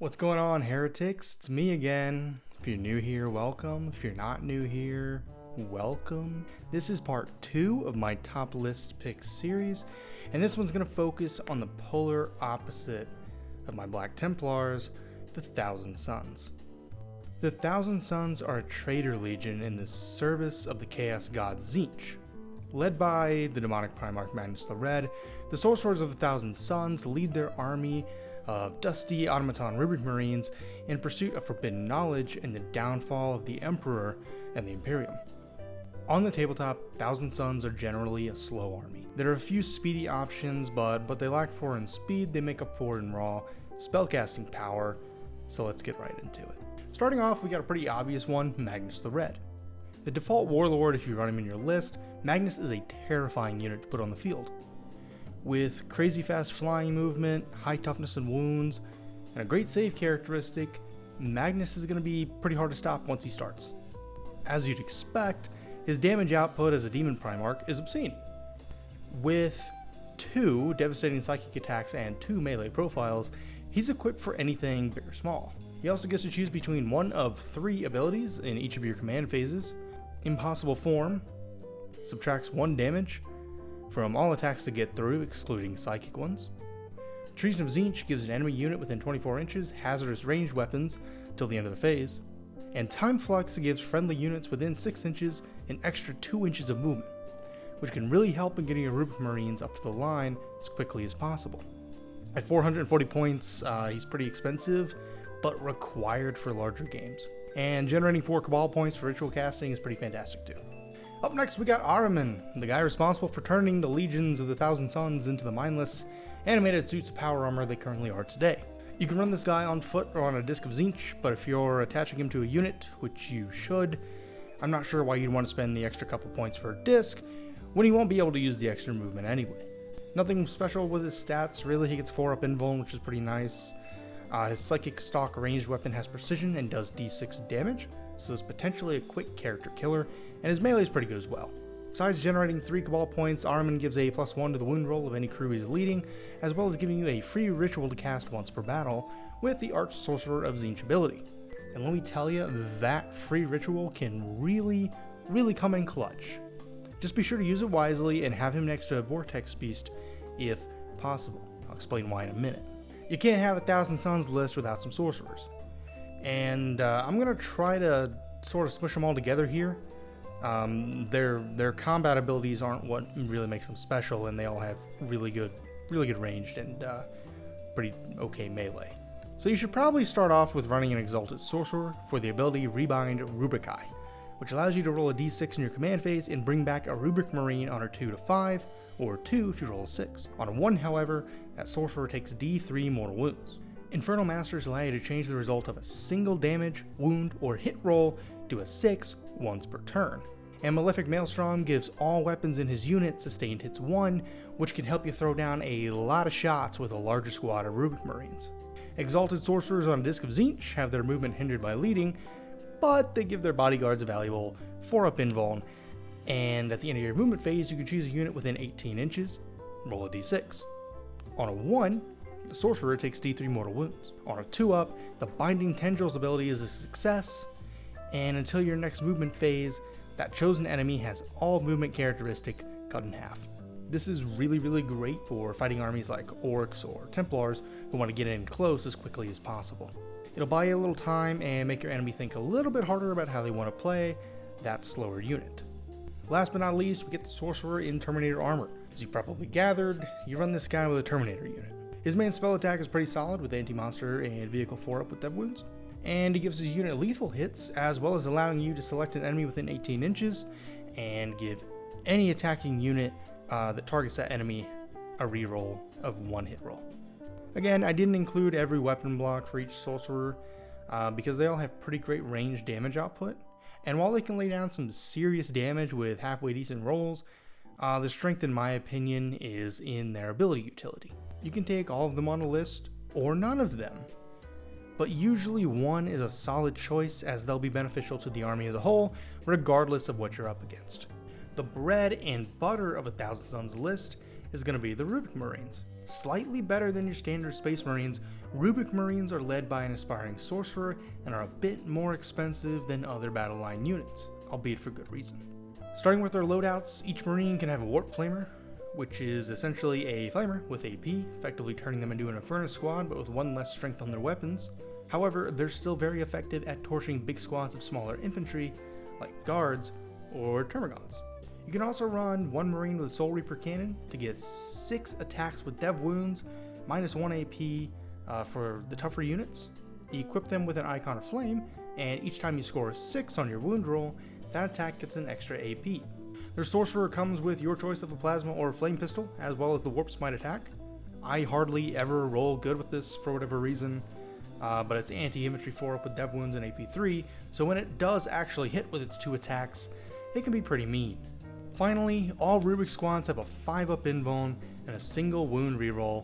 What's going on, heretics? It's me again. If you're new here, welcome. If you're not new here, welcome. This is part 2 of my top list picks series, and this one's going to focus on the polar opposite of my Black Templars, the Thousand Sons. The Thousand Sons are a traitor legion in the service of the chaos god Tzeentch. Led by the demonic primarch Magnus the Red, the sorcerers of the Thousand Sons lead their army of dusty automaton Rubik Marines in pursuit of forbidden knowledge and the downfall of the Emperor and the Imperium. On the tabletop, Thousand Sons are generally a slow army. There are a few speedy options, but what they lack for in speed, they make up for in raw spellcasting power, so let's get right into it. Starting off, we got a pretty obvious one, Magnus the Red. The default warlord, if you run him in your list, Magnus is a terrifying unit to put on the field. With crazy fast flying movement, high toughness and wounds, and a great save characteristic, Magnus is going to be pretty hard to stop once he starts. As you'd expect, his damage output as a demon primarch is obscene. With 2 devastating psychic attacks and 2 melee profiles, he's equipped for anything big or small. He also gets to choose between one of 3 abilities in each of your command phases. Impossible Form subtracts 1 damage from all attacks that get through, excluding psychic ones. Treason of Tzeentch gives an enemy unit within 24 inches hazardous ranged weapons till the end of the phase. And Time Flux gives friendly units within 6 inches an extra 2 inches of movement, which can really help in getting your Rubik Marines up to the line as quickly as possible. At 440 points, he's pretty expensive, but required for larger games. And generating 4 Cabal points for ritual casting is pretty fantastic too. Up next, we got Ahriman, the guy responsible for turning the legions of the Thousand Sons into the mindless, animated suits of power armor they currently are today. You can run this guy on foot or on a disc of Tzeentch, but if you're attaching him to a unit, which you should, I'm not sure why you'd want to spend the extra couple points for a disc, when he won't be able to use the extra movement anyway. Nothing special with his stats, really. He gets 4 up invuln, which is pretty nice. His Psychic Stock ranged weapon has precision and does d6 damage, so it's potentially a quick character killer, and his melee is pretty good as well. Besides generating 3 Cabal points, Arman gives a +1 to the wound roll of any crew he's leading, as well as giving you a free ritual to cast once per battle with the Arch Sorcerer of Tzeentch ability. And let me tell you, that free ritual can really come in clutch. Just be sure to use it wisely and have him next to a Vortex Beast if possible. I'll explain why in a minute. You can't have a Thousand Sons list without some sorcerers. And I'm going to try to sort of smush them all together here. Their combat abilities aren't what really makes them special, and they all have really good ranged and pretty okay melee. So you should probably start off with running an Exalted Sorcerer for the ability Rebind Rubric, which allows you to roll a d6 in your command phase and bring back a Rubik Marine on a 2 to 5, or 2 if you roll a 6. On a 1, however, that sorcerer takes d3 mortal wounds. Infernal Masters allow you to change the result of a single damage, wound, or hit roll to a 6 once per turn. And Malefic Maelstrom gives all weapons in his unit sustained hits 1, which can help you throw down a lot of shots with a larger squad of Rubik Marines. Exalted Sorcerers on a disc of Tzeentch have their movement hindered by leading, but they give their bodyguards a valuable 4 up invuln, and at the end of your movement phase, you can choose a unit within 18 inches, roll a d6. On a 1, the Sorcerer takes d3 mortal wounds. On a 2 up, the Binding Tendrils ability is a success, and until your next movement phase, that chosen enemy has all movement characteristic cut in half. This is really great for fighting armies like Orcs or Templars who want to get in close as quickly as possible. It'll buy you a little time and make your enemy think a little bit harder about how they want to play that slower unit. Last but not least, we get the Sorcerer in Terminator armor. As you probably gathered, you run this guy with a Terminator unit. His main spell attack is pretty solid with anti-monster and vehicle 4 up with dev wounds. And he gives his unit lethal hits, as well as allowing you to select an enemy within 18 inches and give any attacking unit that targets that enemy a reroll of 1 hit roll. Again, I didn't include every weapon block for each sorcerer because they all have pretty great range damage output. And while they can lay down some serious damage with halfway decent rolls, the strength in my opinion is in their ability utility. You can take all of them on a list or none of them, but usually 1 is a solid choice as they'll be beneficial to the army as a whole, regardless of what you're up against. The bread and butter of a Thousand Sons list is going to be the Rubik Marines. Slightly better than your standard Space Marines, Rubik Marines are led by an aspiring sorcerer and are a bit more expensive than other Battleline units, albeit for good reason. Starting with their loadouts, each Marine can have a Warp Flamer, which is essentially a flamer with AP, effectively turning them into an Infernal squad but with one less strength on their weapons. However, they're still very effective at torching big squads of smaller infantry, like guards or Termagants. You can also run one Marine with a Soul Reaper cannon to get 6 attacks with dev wounds, minus 1 AP for the tougher units. Equip them with an Icon of Flame, and each time you score a 6 on your wound roll, that attack gets an extra AP. Their Sorcerer comes with your choice of a Plasma or a Flame Pistol, as well as the Warp Smite attack. I hardly ever roll good with this for whatever reason, but it's anti-infantry 4-up with dev wounds and AP 3, so when it does actually hit with its 2 attacks, it can be pretty mean. Finally, all Rubik squads have a 5-up invuln and a single wound reroll.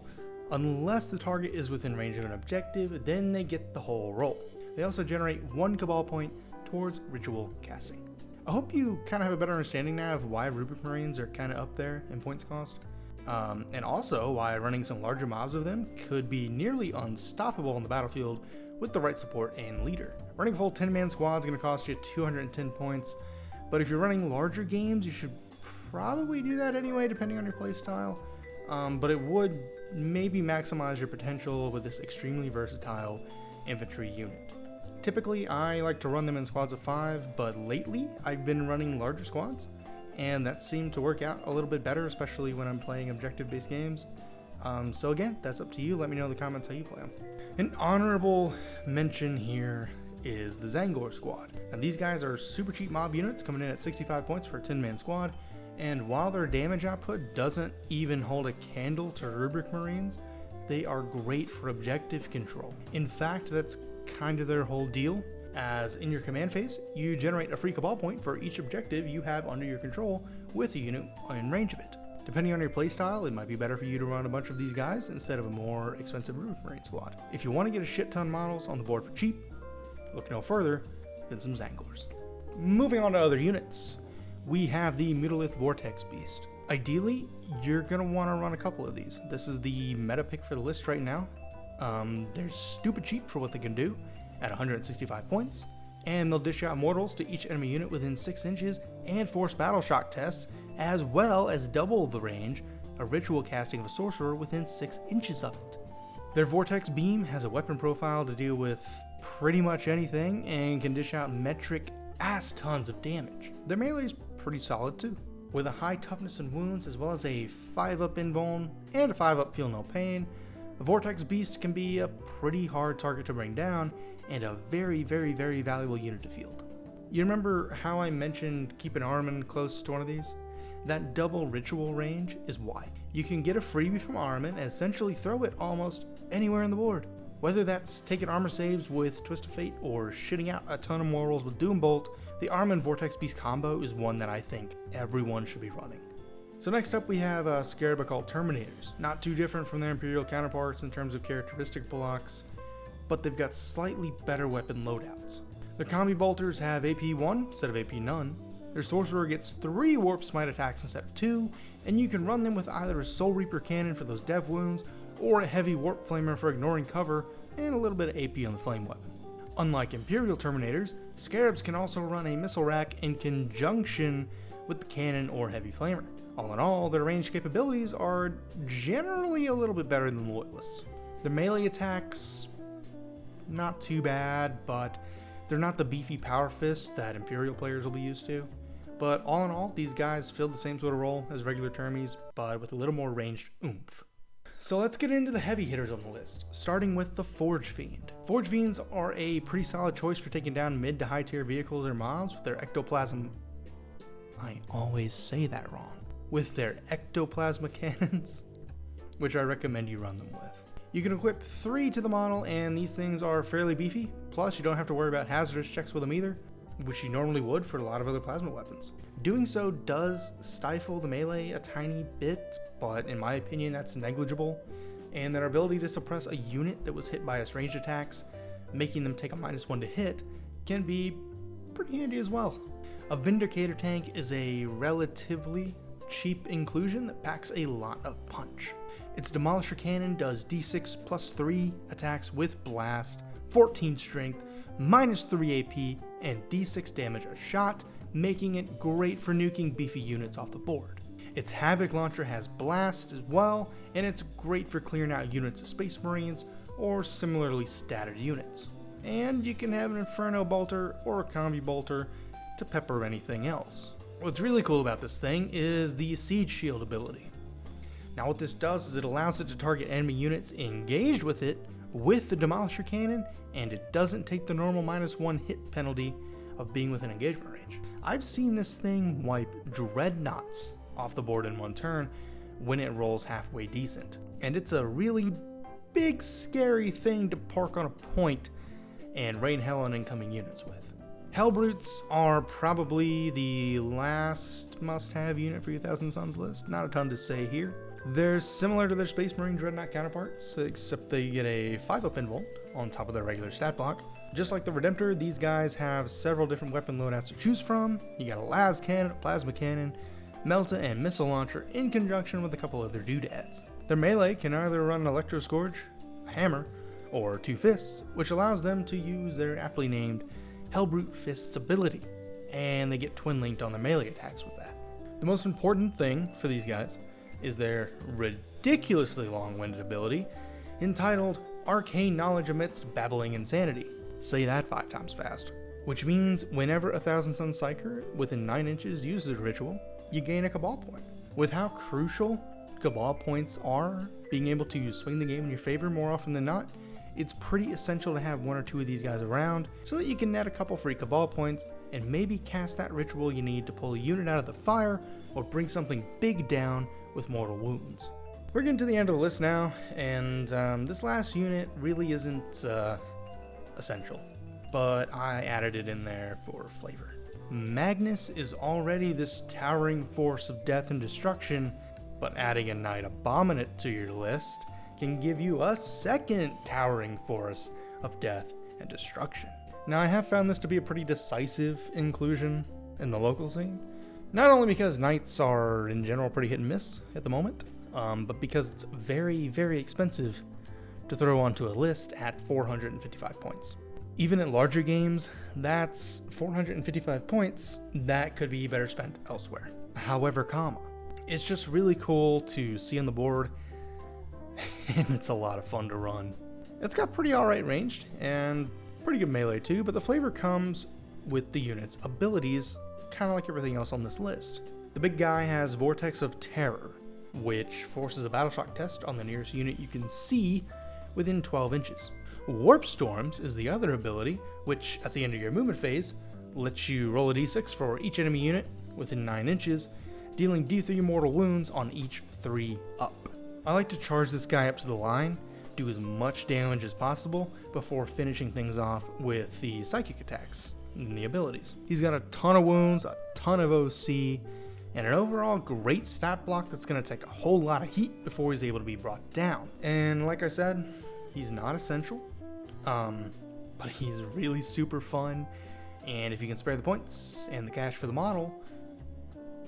Unless the target is within range of an objective, then they get the whole roll. They also generate 1 Cabal point towards ritual casting. I hope you kind of have a better understanding now of why Rubik Marines are kind of up there in points cost. And also why running some larger mobs of them could be nearly unstoppable on the battlefield with the right support and leader. Running a full 10-man squad is going to cost you 210 points. But if you're running larger games, you should probably do that anyway, depending on your playstyle. But it would maybe maximize your potential with this extremely versatile infantry unit. Typically, I like to run them in squads of 5, but lately I've been running larger squads, and that seemed to work out a little bit better, especially when I'm playing objective-based games. So again, that's up to you. Let me know in the comments how you play them. An honorable mention here is the Zangor squad. And these guys are super cheap mob units coming in at 65 points for a 10-man squad, and while their damage output doesn't even hold a candle to Rubric Marines, they are great for objective control. In fact, that's kind of their whole deal, as in your command phase, you generate a free Cabal point for each objective you have under your control with a unit in range of it. Depending on your playstyle, it might be better for you to run a bunch of these guys instead of a more expensive Rubric Marine squad. If you want to get a shit ton models on the board for cheap, look no further than some Zangors. Moving on to other units, we have the Mutalith Vortex Beast. Ideally, you're going to want to run a couple of these. This is the meta pick for the list right now. They're stupid cheap for what they can do at 165 points, and they'll dish out mortals to each enemy unit within 6 inches and force battle shock tests, as well as double the range of ritual casting of a sorcerer within 6 inches of it. Their Vortex Beam has a weapon profile to deal with pretty much anything and can dish out metric ass tons of damage. Their melee is pretty solid too, with a high toughness and wounds as well as a 5-up invuln and a 5-up feel no pain. The Vortex Beast can be a pretty hard target to bring down and a very, very, very valuable unit to field. You remember how I mentioned keeping Arman close to one of these? That double ritual range is why. You can get a freebie from Arman and essentially throw it almost anywhere on the board. Whether that's taking armor saves with Twist of Fate or shitting out a ton of morals with Doombolt, the Arman Vortex Beast combo is one that I think everyone should be running. So next up we have Scarab Occult Terminators. Not too different from their Imperial counterparts in terms of characteristic blocks, but they've got slightly better weapon loadouts. Their Combi Bolters have AP 1 instead of AP none. Their Sorcerer gets 3 Warp Smite attacks instead of 2, and you can run them with either a Soul Reaper cannon for those dev wounds, or a heavy Warp Flamer for ignoring cover, and a little bit of AP on the flame weapon. Unlike Imperial Terminators, Scarabs can also run a missile rack in conjunction with the cannon or heavy flamer. All in all, their ranged capabilities are generally a little bit better than the Loyalists. Their melee attacks, not too bad, but they're not the beefy power fists that Imperial players will be used to. But all in all, these guys fill the same sort of role as regular Termies, but with a little more ranged oomph. So let's get into the heavy hitters on the list, starting with the Forgefiend. Forgefiends are a pretty solid choice for taking down mid to high tier vehicles or mobs with their ectoplasm... I always say that wrong. With their ectoplasma cannons, which I recommend you run them with. You can equip 3 to the model, and these things are fairly beefy, plus you don't have to worry about hazardous checks with them either, which you normally would for a lot of other plasma weapons. Doing so does stifle the melee a tiny bit, but in my opinion that's negligible, and their ability to suppress a unit that was hit by its ranged attacks, making them take a -1 to hit, can be pretty handy as well. A Vindicator tank is a relatively cheap inclusion that packs a lot of punch. Its Demolisher Cannon does d6 plus 3 attacks with blast, 14 strength, minus 3 AP, and d6 damage a shot, making it great for nuking beefy units off the board. Its Havoc Launcher has blast as well, and it's great for clearing out units of Space Marines or similarly statted units. And you can have an Inferno Bolter or a Combi Bolter to pepper anything else. What's really cool about this thing is the Siege Shield ability. Now what this does is it allows it to target enemy units engaged with it with the Demolisher Cannon, and it doesn't take the normal -1 hit penalty of being within engagement range. I've seen this thing wipe Dreadnoughts off the board in one turn when it rolls halfway decent. And it's a really big scary thing to park on a point and rain hell on incoming units with. Hellbrutes are probably the last must-have unit for your Thousand Suns list. Not a ton to say here. They're similar to their Space Marine Dreadnought counterparts, except they get a 5-up invuln on top of their regular stat block. Just like the Redemptor, these guys have several different weapon loadouts to choose from. You got a las cannon, a plasma cannon, melta, and missile launcher in conjunction with a couple other doodads. Their melee can either run an Electro Scourge, a hammer, or 2 fists, which allows them to use their aptly named Helbrute Fists ability, and they get twin linked on their melee attacks with that. The most important thing for these guys is their ridiculously long-winded ability entitled Arcane Knowledge Amidst Babbling Insanity. Say that 5 times fast. Which means whenever a Thousand Sun Psyker within 9 inches uses a ritual, you gain a Cabal point. With how crucial Cabal points are, being able to swing the game in your favor more often than not, it's pretty essential to have 1 or 2 of these guys around so that you can net a couple free Cabal points and maybe cast that ritual you need to pull a unit out of the fire or bring something big down with mortal wounds. We're getting to the end of the list now, and this last unit really isn't essential, but I added it in there for flavor. Magnus is already this towering force of death and destruction, but adding a Knight Abominant to your list can give you a second towering force of death and destruction. Now I have found this to be a pretty decisive inclusion in the local scene, not only because Knights are in general pretty hit and miss at the moment, but because it's very, very expensive to throw onto a list at 455 points. Even at larger games, that's 455 points that could be better spent elsewhere. However, it's just really cool to see on the board, and it's a lot of fun to run. It's got pretty alright ranged, and pretty good melee too, but the flavor comes with the unit's abilities, kind of like everything else on this list. The big guy has Vortex of Terror, which forces a battle shock test on the nearest unit you can see within 12 inches. Warp Storms is the other ability, which at the end of your movement phase lets you roll a d6 for each enemy unit within 9 inches, dealing d3 mortal wounds on each 3 up. I like to charge this guy up to the line, do as much damage as possible before finishing things off with the psychic attacks and the abilities. He's got a ton of wounds, a ton of OC, and an overall great stat block that's going to take a whole lot of heat before he's able to be brought down. And like I said, he's not essential, but he's really super fun, and if you can spare the points and the cash for the model,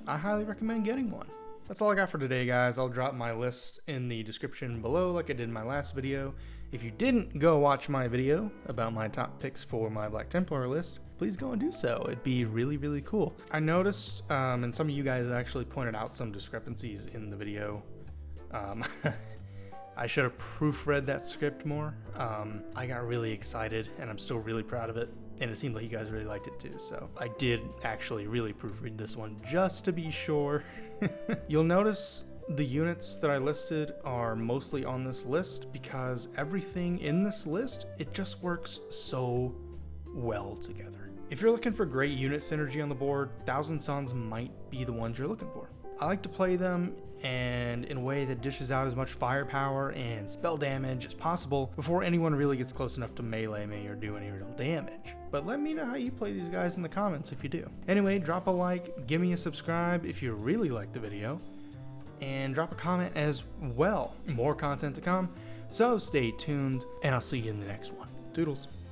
I highly recommend getting one. That's all I got for today, guys. I'll drop my list in the description below like I did in my last video. If you didn't go watch my video about my top picks for my Black Templar list, please go and do so. It'd be really, really cool. I noticed, and some of you guys actually pointed out some discrepancies in the video. I should have proofread that script more. I got really excited, and I'm still really proud of it. And it seemed like you guys really liked it too, so I did actually really proofread this one just to be sure. You'll notice the units that I listed are mostly on this list because everything in this list, it just works so well together. If you're looking for great unit synergy on the board, Thousand Suns might be the ones you're looking for. I like to play them and in a way that dishes out as much firepower and spell damage as possible before anyone really gets close enough to melee me or do any real damage. But let me know how you play these guys in the comments if you do. Anyway, drop a like, give me a subscribe if you really like the video, and drop a comment as well. More content to come, so stay tuned, and I'll see you in the next one. Toodles.